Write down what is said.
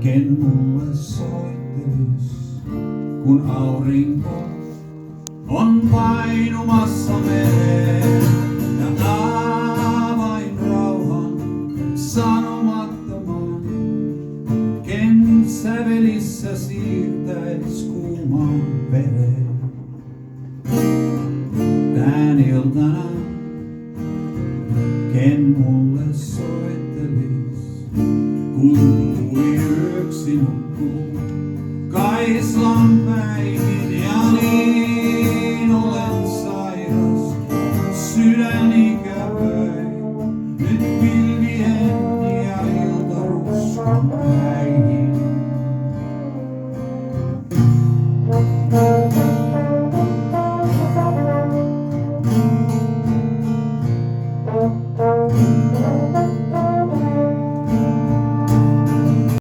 Ken mulle soittelis, kun aurinko on painumassa mereen ja avain rauhan sanomattoman. Ken sävelissä siirtäis kuuman veren. Tän iltana ken mulle soittelis, kun tuli yöksi nukkuu Kaislan päivin ja niin olen sairas, sydän ikävöi nyt pilvien ja iltaruskon päin.